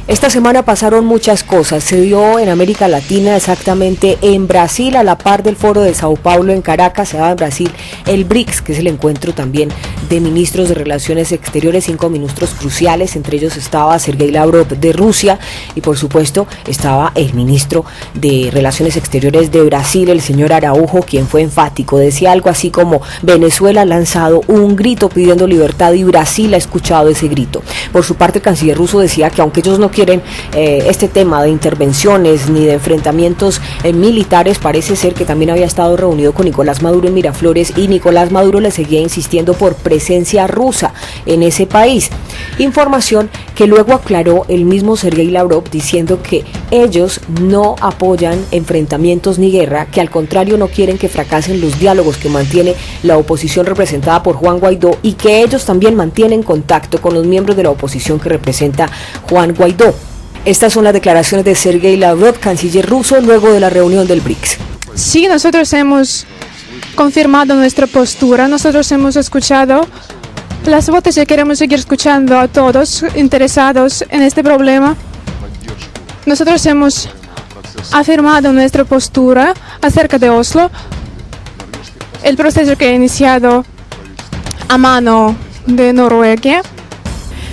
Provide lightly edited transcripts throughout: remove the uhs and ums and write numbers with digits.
Esta semana pasaron muchas cosas. Se dio en América Latina, exactamente en Brasil, a la par del Foro de Sao Paulo en Caracas. Se daba en Brasil el BRICS, que es el encuentro también de ministros de Relaciones Exteriores, 5 ministros cruciales. Entre ellos estaba Sergei Lavrov de Rusia y por supuesto estaba el ministro de Relaciones Exteriores de Brasil, el señor Araujo, quien fue enfático. Decía algo así como: Venezuela ha lanzado un grito pidiendo libertad y Brasil ha escuchado ese grito. Por su parte, el canciller ruso decía que aunque ellos no quieren este tema de intervenciones ni de enfrentamientos militares, parece ser que también había estado reunido con Nicolás Maduro en Miraflores y Nicolás Maduro le seguía insistiendo por presencia rusa en ese país. Información que luego aclaró el mismo Sergei Lavrov, diciendo que ellos no apoyan enfrentamientos ni guerra, que al contrario no quieren que fracasen los diálogos que mantiene la oposición representada por Juan Guaidó y que ellos también mantienen contacto con los miembros de la oposición que representa Juan Guaidó. Estas son las declaraciones de Sergei Lavrov, canciller ruso, luego de la reunión del BRICS. Sí, nosotros hemos confirmado nuestra postura, nosotros hemos escuchado las voces y queremos seguir escuchando a todos interesados en este problema. Nosotros hemos afirmado nuestra postura acerca de Oslo, el proceso que ha iniciado a mano de Noruega.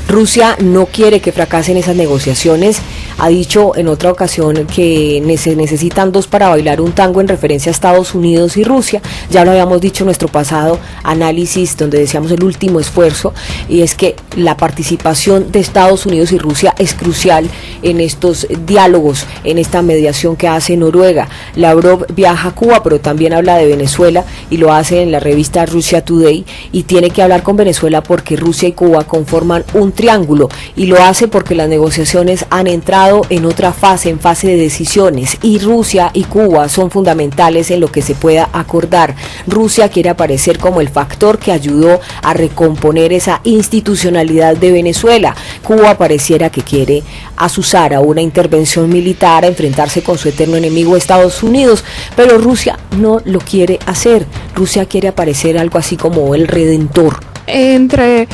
Rusia no quiere que fracasen esas negociaciones. Ha dicho en otra ocasión que se necesitan dos para bailar un tango en referencia a Estados Unidos y Rusia. Ya lo habíamos dicho en nuestro pasado análisis donde decíamos el último esfuerzo, y es que la participación de Estados Unidos y Rusia es crucial en estos diálogos, en esta mediación que hace Noruega. Lavrov viaja a Cuba, pero también habla de Venezuela y lo hace en la revista Russia Today, y tiene que hablar con Venezuela porque Rusia y Cuba conforman un triángulo, y lo hace porque las negociaciones han entrado en otra fase, en fase de decisiones, y Rusia y Cuba son fundamentales en lo que se pueda acordar. Rusia quiere aparecer como el factor que ayudó a recomponer esa institucionalidad de Venezuela. Cuba pareciera que quiere azuzar a una intervención militar, a enfrentarse con su eterno enemigo Estados Unidos, pero Rusia no lo quiere hacer. Rusia quiere aparecer algo así como el redentor. Entre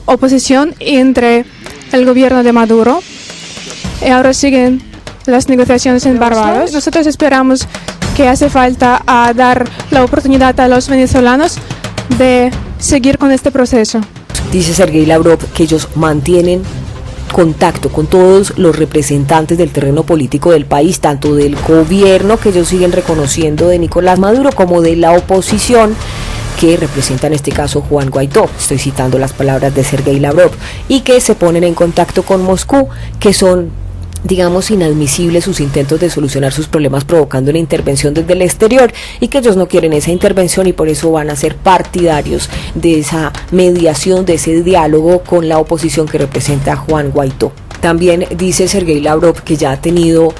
oposición y entre el gobierno de Maduro. Y ahora siguen las negociaciones en Barbados. Nosotros esperamos que hace falta dar la oportunidad a los venezolanos de seguir con este proceso. Dice Sergei Lavrov que ellos mantienen contacto con todos los representantes del terreno político del país, tanto del gobierno que ellos siguen reconociendo de Nicolás Maduro como de la oposición que representa en este caso Juan Guaidó. Estoy citando las palabras de Sergei Lavrov, y que se ponen en contacto con Moscú, que son, digamos, inadmisibles sus intentos de solucionar sus problemas provocando una intervención desde el exterior, y que ellos no quieren esa intervención y por eso van a ser partidarios de esa mediación, de ese diálogo con la oposición que representa a Juan Guaidó. También dice Sergei Lavrov que ya ha tenido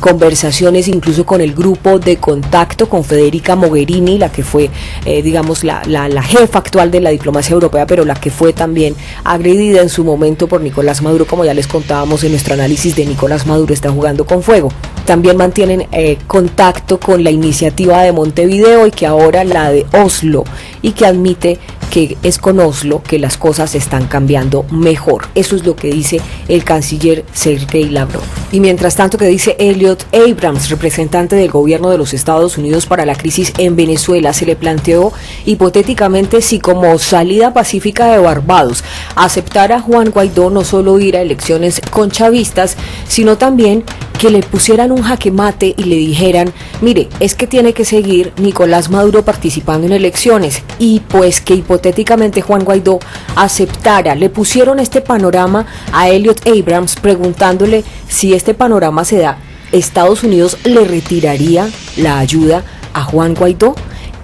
conversaciones incluso con el grupo de contacto con Federica Mogherini, la que fue, digamos, la jefa actual de la diplomacia europea, pero la que fue también agredida en su momento por Nicolás Maduro, como ya les contábamos en nuestro análisis de Nicolás Maduro está jugando con fuego. También mantienen contacto con la iniciativa de Montevideo y que ahora la de Oslo, y que admite que es con Oslo que las cosas están cambiando mejor. Eso es lo que dice el canciller Sergei Lavrov. Y mientras tanto, que dice Elliot Abrams, representante del gobierno de los Estados Unidos para la crisis en Venezuela, se le planteó hipotéticamente si como salida pacífica de Barbados aceptara a Juan Guaidó no solo ir a elecciones con chavistas, sino también que le pusieran un jaque mate y le dijeran: mire, es que tiene que seguir Nicolás Maduro participando en elecciones, y pues que hipotéticamente Juan Guaidó aceptara. Le pusieron este panorama a Elliot Abrams preguntándole si este panorama se da, ¿Estados Unidos le retiraría la ayuda a Juan Guaidó?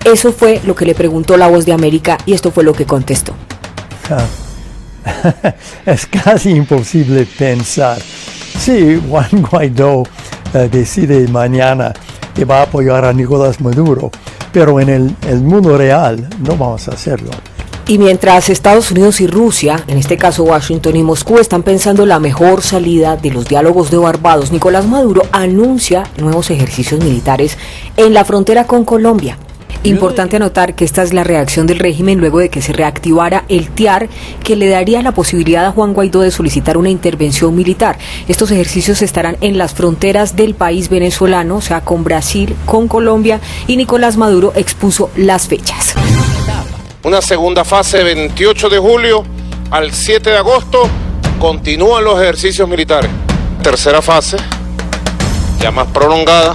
Eso fue lo que le preguntó La Voz de América y esto fue lo que contestó. Es casi imposible pensar. Sí, Juan Guaidó decide mañana que va a apoyar a Nicolás Maduro, pero en el mundo real no vamos a hacerlo. Y mientras Estados Unidos y Rusia, en este caso Washington y Moscú, están pensando la mejor salida de los diálogos de Barbados, Nicolás Maduro anuncia nuevos ejercicios militares en la frontera con Colombia. Importante anotar que esta es la reacción del régimen luego de que se reactivara el TIAR, que le daría la posibilidad a Juan Guaidó de solicitar una intervención militar. Estos ejercicios estarán en las fronteras del país venezolano, o sea, con Brasil, con Colombia, y Nicolás Maduro expuso las fechas. Una segunda fase, 28 de julio al 7 de agosto, continúan los ejercicios militares. Tercera fase, ya más prolongada,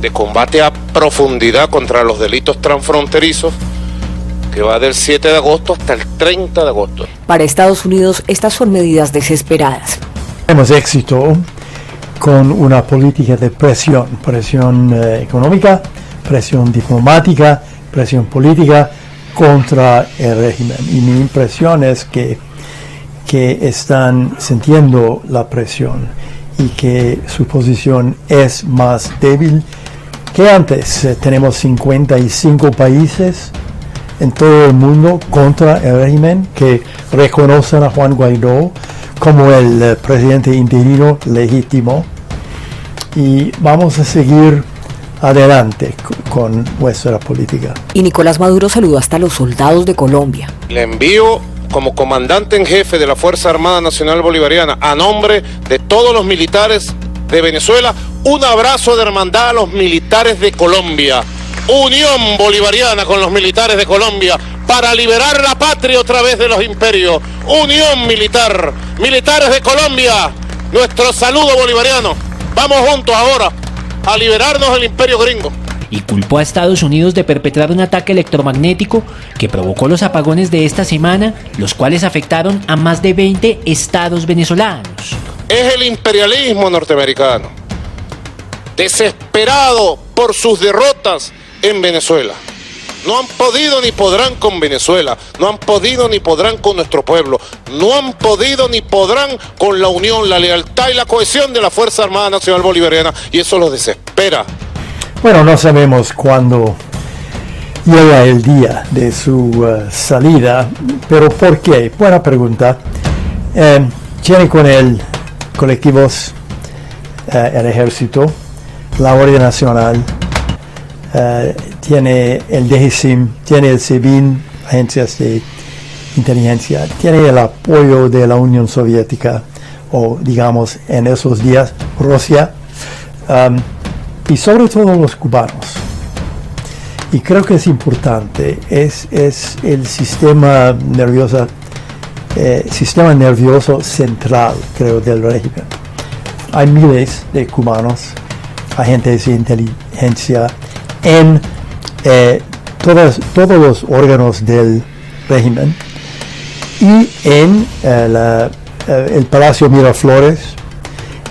de combate a profundidad contra los delitos transfronterizos, que va del 7 de agosto hasta el 30 de agosto. Para Estados Unidos, estas son medidas desesperadas. Tenemos éxito con una política de presión económica, presión diplomática, presión política contra el régimen. Y mi impresión es que están sintiendo la presión y que su posición es más débil que antes. Tenemos 55 países en todo el mundo contra el régimen que reconocen a Juan Guaidó como el presidente interino legítimo, y vamos a seguir adelante con nuestra política. Y Nicolás Maduro saludó hasta a los soldados de Colombia. Le envío como comandante en jefe de la Fuerza Armada Nacional Bolivariana, a nombre de todos los militares de Venezuela, un abrazo de hermandad a los militares de Colombia. Unión bolivariana con los militares de Colombia para liberar la patria otra vez de los imperios. Unión militar, militares de Colombia, nuestro saludo bolivariano. Vamos juntos ahora a liberarnos del imperio gringo. Y culpó a Estados Unidos de perpetrar un ataque electromagnético que provocó los apagones de esta semana, los cuales afectaron a más de 20 estados venezolanos. Es el imperialismo norteamericano, desesperado por sus derrotas en Venezuela. No han podido ni podrán con Venezuela, no han podido ni podrán con nuestro pueblo, no han podido ni podrán con la unión, la lealtad y la cohesión de la Fuerza Armada Nacional Bolivariana, y eso los desespera. Bueno, no sabemos cuándo llega el día de su salida, pero ¿por qué? Buena pregunta. Tiene con él colectivos, el Ejército, la Guardia Nacional, tiene el DGCIM, tiene el SEBIN, agencias de inteligencia, tiene el apoyo de la Unión Soviética, o digamos en esos días Rusia, y sobre todo los cubanos. Y creo que es importante, es el sistema nervioso central, creo, del régimen. Hay miles de cubanos, agentes de inteligencia, en todos los órganos del régimen, y en el Palacio Miraflores,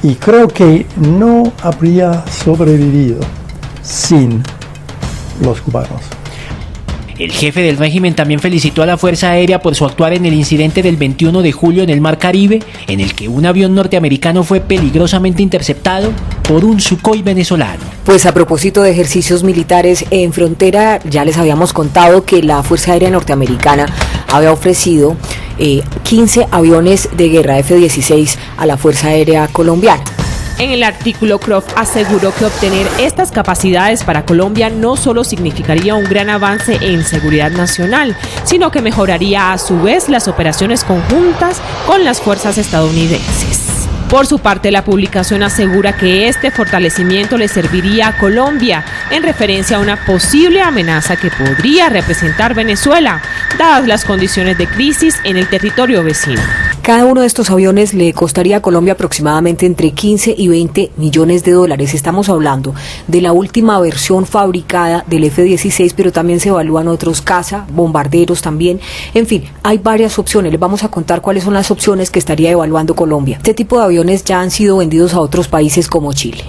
y creo que no habría sobrevivido sin los cubanos. El jefe del régimen también felicitó a la Fuerza Aérea por su actuar en el incidente del 21 de julio en el Mar Caribe, en el que un avión norteamericano fue peligrosamente interceptado por un Sukhoi venezolano. Pues a propósito de ejercicios militares en frontera, ya les habíamos contado que la Fuerza Aérea Norteamericana había ofrecido 15 aviones de guerra F-16 a la Fuerza Aérea Colombiana. En el artículo, Croft aseguró que obtener estas capacidades para Colombia no solo significaría un gran avance en seguridad nacional, sino que mejoraría a su vez las operaciones conjuntas con las fuerzas estadounidenses. Por su parte, la publicación asegura que este fortalecimiento le serviría a Colombia en referencia a una posible amenaza que podría representar Venezuela, dadas las condiciones de crisis en el territorio vecino. Cada uno de estos aviones le costaría a Colombia aproximadamente entre 15 y 20 millones de dólares. Estamos hablando de la última versión fabricada del F-16, pero también se evalúan otros caza, bombarderos también. En fin, hay varias opciones. Les vamos a contar cuáles son las opciones que estaría evaluando Colombia. Este tipo de aviones ya han sido vendidos a otros países como Chile.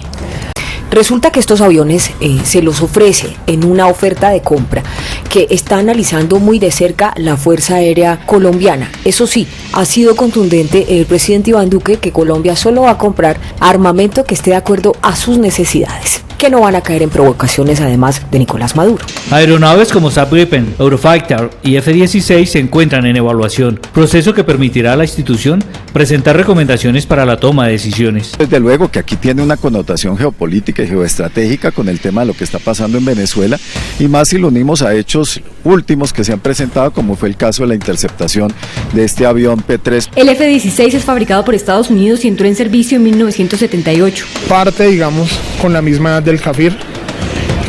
Resulta que estos aviones se los ofrece en una oferta de compra que está analizando muy de cerca la Fuerza Aérea Colombiana. Eso sí, ha sido contundente el presidente Iván Duque que Colombia solo va a comprar armamento que esté de acuerdo a sus necesidades, que no van a caer en provocaciones además de Nicolás Maduro. Aeronaves como SAP Gripen, Eurofighter y F-16 se encuentran en evaluación, proceso que permitirá a la institución presentar recomendaciones para la toma de decisiones. Desde luego que aquí tiene una connotación geopolítica y geoestratégica con el tema de lo que está pasando en Venezuela, y más si lo unimos a hechos últimos que se han presentado, como fue el caso de la interceptación de este avión P-3. El F-16 es fabricado por Estados Unidos y entró en servicio en 1978. Parte, digamos, con la misma edad del Kafir.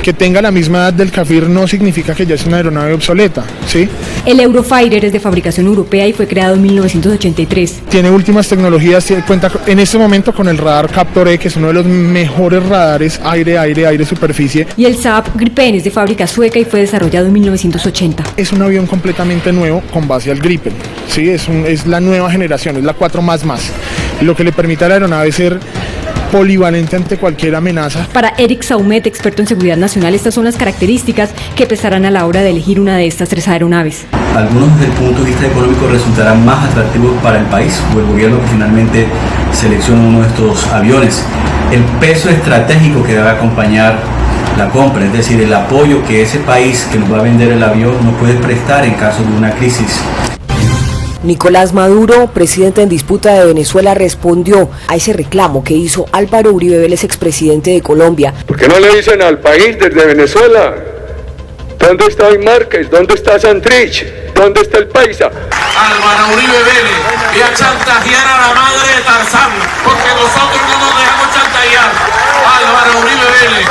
Que tenga la misma edad del Kafir no significa que ya es una aeronave obsoleta, ¿sí? El Eurofighter es de fabricación europea y fue creado en 1983. Tiene últimas tecnologías, cuenta en este momento con el radar Captor E, que es uno de los mejores radares aire-superficie. Y el Saab Gripen es de fábrica sueca y fue desarrollado en 1980. Es un avión completamente nuevo con base al Gripen, ¿sí? Es la nueva generación, es la 4++, lo que le permite a la aeronave ser polivalente ante cualquier amenaza. Para Eric Saumet, experto en seguridad nacional, estas son las características que pesarán a la hora de elegir una de estas 3 aeronaves. Algunos desde el punto de vista económico resultarán más atractivos para el país o el gobierno que finalmente selecciona uno de estos aviones. El peso estratégico que debe acompañar la compra, es decir, el apoyo que ese país que nos va a vender el avión nos puede prestar en caso de una crisis. Nicolás Maduro, presidente en disputa de Venezuela, respondió a ese reclamo que hizo Álvaro Uribe Vélez, expresidente de Colombia. ¿Por qué no le dicen al país desde Venezuela? ¿Dónde está hoy Márquez? ¿Dónde está Santrich? ¿Dónde está el paisa? Álvaro Uribe Vélez y a chantajear a la madre de Tarzán, porque nosotros no nos dejamos chantajear. Álvaro Uribe Vélez.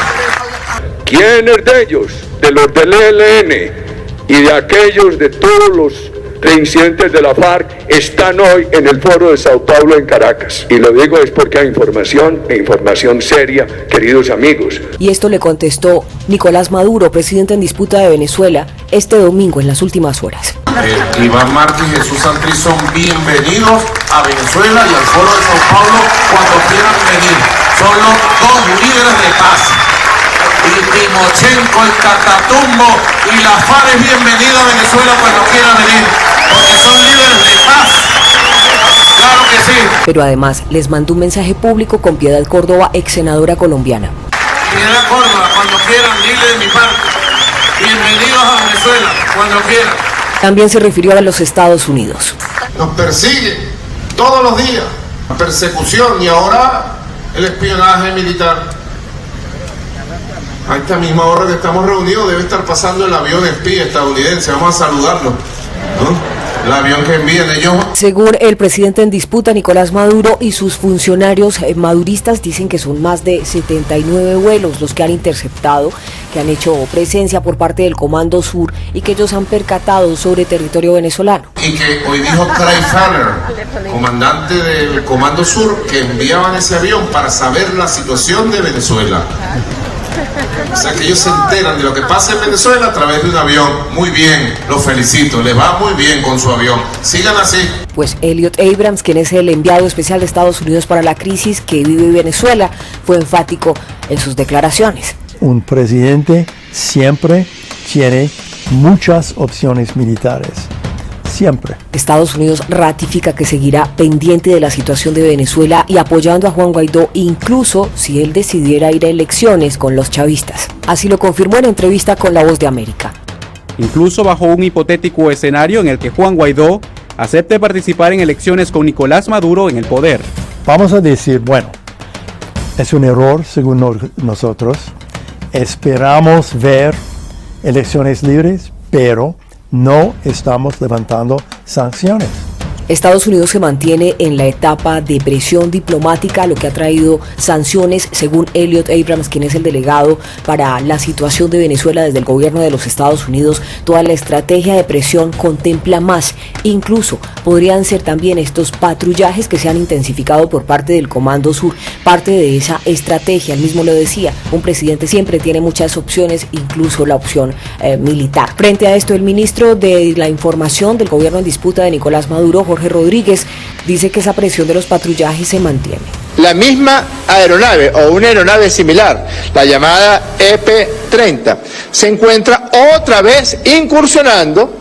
¿Quiénes de ellos? De los del ELN y de aquellos de todos los reincidentes de la FARC están hoy en el foro de Sao Paulo en Caracas. Y lo digo es porque hay información seria, queridos amigos. Y esto le contestó Nicolás Maduro, presidente en disputa de Venezuela, este domingo en las últimas horas. Iván Márquez y Jesús Santrich son bienvenidos a Venezuela y al foro de Sao Paulo cuando quieran venir. Son los 2 líderes de paz. Y Timochenko, el Catatumbo y la FARC es bienvenido a Venezuela cuando quiera venir, porque son líderes de paz. Claro que sí. Pero además les mandó un mensaje público con Piedad Córdoba, ex senadora colombiana. Piedad Córdoba, cuando quieran, dile de mi parte. Bienvenidos a Venezuela, cuando quieran. También se refirió a los Estados Unidos. Nos persiguen todos los días, la persecución y ahora el espionaje militar. A esta misma hora que estamos reunidos debe estar pasando el avión espía estadounidense. Vamos a saludarlo, ¿no? El avión que envían ellos. Según el presidente en disputa, Nicolás Maduro, y sus funcionarios maduristas dicen que son más de 79 vuelos los que han interceptado, que han hecho presencia por parte del Comando Sur y que ellos han percatado sobre territorio venezolano. Y que hoy dijo Craig Farrer, comandante del Comando Sur, que enviaban ese avión para saber la situación de Venezuela. O sea que ellos se enteran de lo que pasa en Venezuela a través de un avión. Muy bien, los felicito, les va muy bien con su avión. Sigan así. Pues Elliot Abrams, quien es el enviado especial de Estados Unidos para la crisis que vive Venezuela, fue enfático en sus declaraciones. Un presidente siempre tiene muchas opciones militares. Siempre. Estados Unidos ratifica que seguirá pendiente de la situación de Venezuela y apoyando a Juan Guaidó, incluso si él decidiera ir a elecciones con los chavistas. Así lo confirmó en entrevista con La Voz de América. Incluso bajo un hipotético escenario en el que Juan Guaidó acepte participar en elecciones con Nicolás Maduro en el poder. Vamos a decir, bueno, es un error según nosotros. Esperamos ver elecciones libres, pero no estamos levantando sanciones. Estados Unidos se mantiene en la etapa de presión diplomática, lo que ha traído sanciones, según Elliot Abrams, quien es el delegado para la situación de Venezuela desde el gobierno de los Estados Unidos. Toda la estrategia de presión contempla más. Incluso podrían ser también estos patrullajes que se han intensificado por parte del Comando Sur, parte de esa estrategia. Él mismo lo decía, un presidente siempre tiene muchas opciones, incluso la opción militar. Frente a esto, el ministro de la Información del gobierno en disputa de Nicolás Maduro, Jorge Rodríguez, dice que esa presión de los patrullajes se mantiene. La misma aeronave o una aeronave similar, la llamada EP-30, se encuentra otra vez incursionando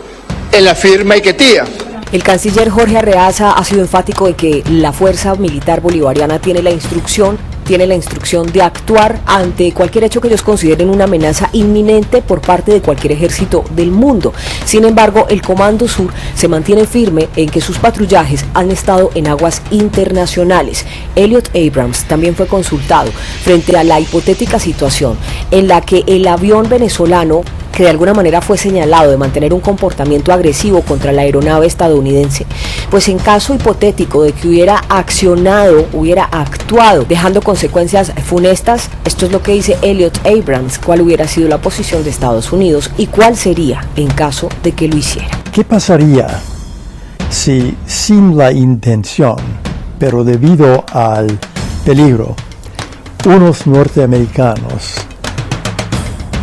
en la firma Iquetía. El canciller Jorge Arreaza ha sido enfático en que la fuerza militar bolivariana tiene la instrucción tienen la instrucción de actuar ante cualquier hecho que ellos consideren una amenaza inminente por parte de cualquier ejército del mundo. Sin embargo, el Comando Sur se mantiene firme en que sus patrullajes han estado en aguas internacionales. Elliot Abrams también fue consultado frente a la hipotética situación en la que el avión venezolano, que de alguna manera fue señalado de mantener un comportamiento agresivo contra la aeronave estadounidense, pues en caso hipotético de que hubiera actuado dejando consecuencias funestas, esto es lo que dice Elliot Abrams, cuál hubiera sido la posición de Estados Unidos y cuál sería en caso de que lo hiciera. ¿Qué pasaría si sin la intención, pero debido al peligro, unos norteamericanos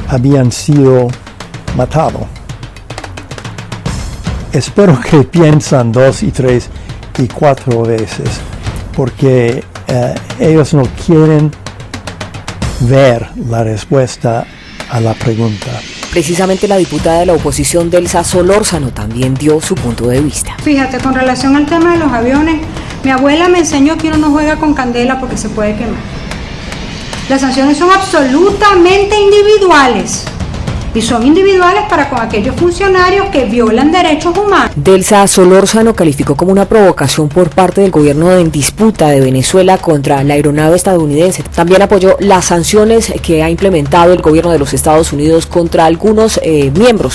habían sido matados? Espero que piensan 2 y 3 y 4 veces, porque ellos no quieren ver la respuesta a la pregunta. Precisamente la diputada de la oposición, Delsa Solórzano, también dio su punto de vista. Fíjate, con relación al tema de los aviones, mi abuela me enseñó que uno no juega con candela porque se puede quemar. Las sanciones son absolutamente individuales. Y son individuales para con aquellos funcionarios que violan derechos humanos. Delsa Solórzano calificó como una provocación por parte del gobierno en disputa de Venezuela contra la aeronave estadounidense. También apoyó las sanciones que ha implementado el gobierno de los Estados Unidos contra algunos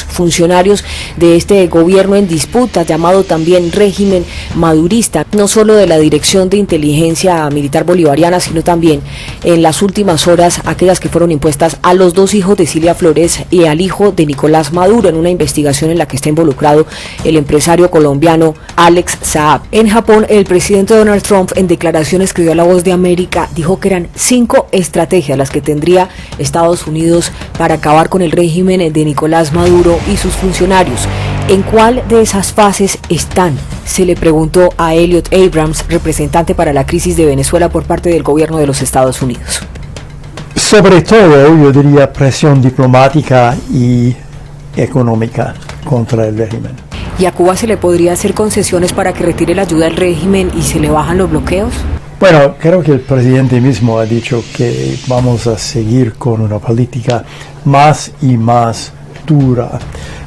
funcionarios de este gobierno en disputa, llamado también régimen madurista, no solo de la Dirección de Inteligencia Militar Bolivariana, sino también en las últimas horas aquellas que fueron impuestas a los 2 hijos de Cilia Flores y al hijo de Nicolás Maduro, en una investigación en la que está involucrado el empresario colombiano Alex Saab. En Japón, el presidente Donald Trump, en declaraciones que dio a La Voz de América, dijo que eran 5 estrategias las que tendría Estados Unidos para acabar con el régimen de Nicolás Maduro y sus funcionarios. ¿En cuál de esas fases están? Se le preguntó a Elliot Abrams, representante para la crisis de Venezuela por parte del gobierno de los Estados Unidos. Sobre todo, yo diría presión diplomática y económica contra el régimen. ¿Y a Cuba se le podría hacer concesiones para que retire la ayuda al régimen y se le bajan los bloqueos? Bueno, creo que el presidente mismo ha dicho que vamos a seguir con una política más y más dura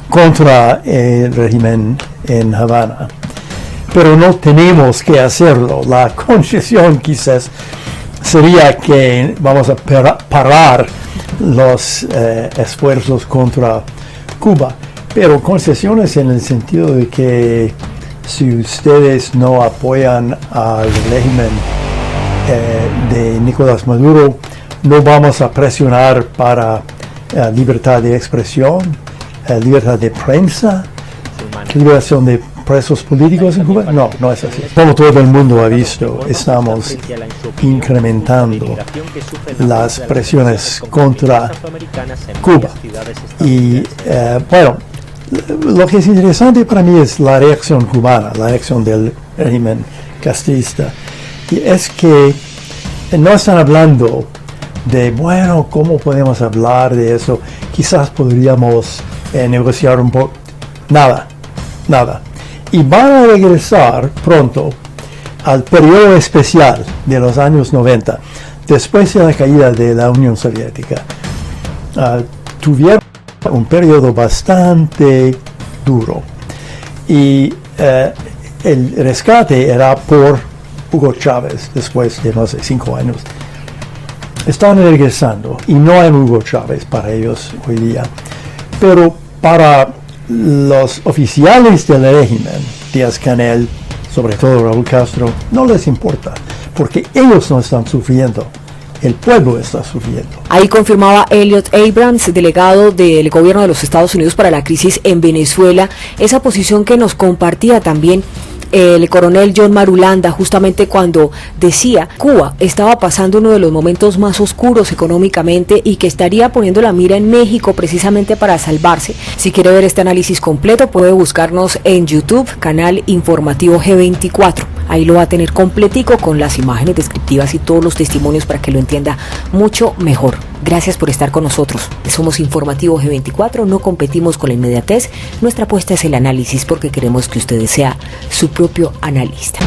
contra el régimen en Habana. Pero no tenemos que hacerlo. La concesión quizás sería que vamos a parar los esfuerzos contra Cuba, pero concesiones en el sentido de que si ustedes no apoyan al régimen de Nicolás Maduro, no vamos a presionar para libertad de expresión, libertad de prensa, liberación de presos políticos en Cuba. No, no es así. Como todo el mundo ha visto, estamos incrementando las presiones contra Cuba. Y bueno, lo que es interesante para mí es la reacción cubana, la reacción del régimen castrista. Y es que no están hablando de, bueno, ¿cómo podemos hablar de eso? Quizás podríamos negociar un poco. Nada. Y van a regresar pronto al periodo especial de los años 90, después de la caída de la Unión Soviética. Tuvieron un periodo bastante duro y el rescate era por Hugo Chávez después de, 5 años. Están regresando y no hay Hugo Chávez para ellos hoy día. Pero para los oficiales del régimen, Díaz-Canel, sobre todo Raúl Castro, no les importa, porque ellos no están sufriendo, el pueblo está sufriendo. Ahí confirmaba Elliot Abrams, delegado del gobierno de los Estados Unidos para la crisis en Venezuela, esa posición que nos compartía también el coronel John Marulanda, justamente cuando decía Cuba estaba pasando uno de los momentos más oscuros económicamente y que estaría poniendo la mira en México precisamente para salvarse. Si quiere ver este análisis completo puede buscarnos en YouTube, canal informativo G24. Ahí lo va a tener completico con las imágenes descriptivas y todos los testimonios para que lo entienda mucho mejor. Gracias por estar con nosotros. Somos Informativo G24, no competimos con la inmediatez. Nuestra apuesta es el análisis porque queremos que usted sea su propio analista.